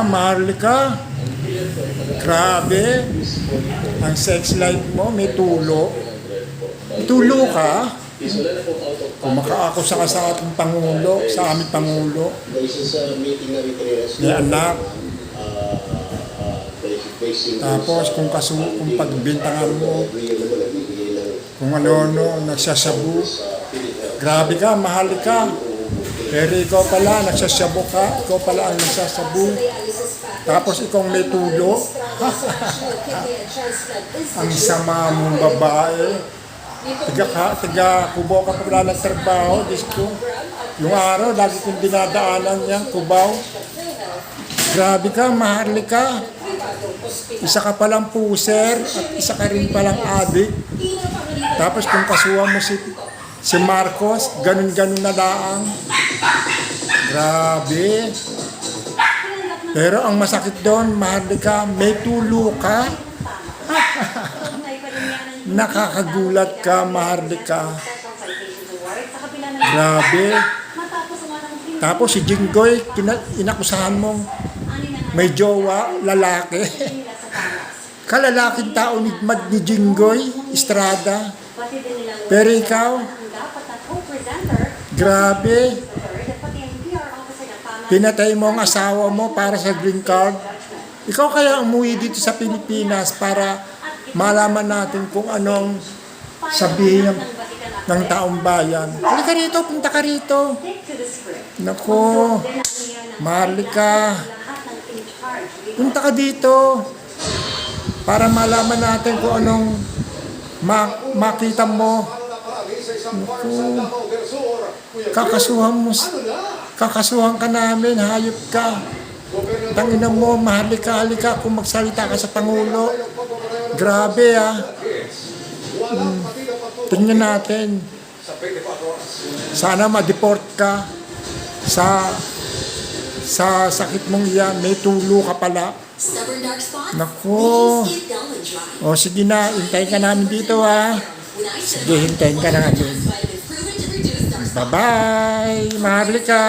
Maharlika. Grabe. Ang sex life mo, may tulo. Tulo ka? Kumakaako ka sa ating Pangulo, sa aming Pangulo. May anak. Tapos kung pagbintangan mo, kung ano, nagsasabu. Grabe ka, mahal ka. Pero ikaw pala, nagsasabu ka. Ikaw pala ang nagsasabu. Tapos ikaw may tulo. Ang sama mong babae. Tiga Cubao ka pala ng trabaho. Diyos ko. Yung araw, lagi kong dinadaanan yan, Cubao. Grabe ka, mahal ka. Isa ka palang puser at isa ka rin palang adik. Tapos kung kasuhan mo si Marcos, ganun-ganun na laang. Grabe. Pero ang masakit doon, Maharlika, may tulo ka. Nakakagulat ka, Maharlika. Grabe. Tapos si Jinggoy, inakusahan mong may jowa, lalaki. Kalalaking tao ni Jinggoy Estrada. Pero ikaw, grabe. Pinatay mo ang asawa mo para sa green card. Ikaw kaya umuwi dito sa Pilipinas para malaman natin kung anong sabihin ng taong bayan. Halika rito, punta ka rito. Nako, Maharlika. Punta ka dito para malaman natin kung anong makita mo. Kakasuhan ka namin, hayop ka. Tangina mo, Maharlika, halika kung magsalita ka sa Pangulo. Grabe tingnan natin. Sana ma-deport ka sa sakit mong yan. May tulo ka pala. Nako. O sige na, hintayin ka namin dito Sige, hintayin ka namin. Bye-bye, Maharlika.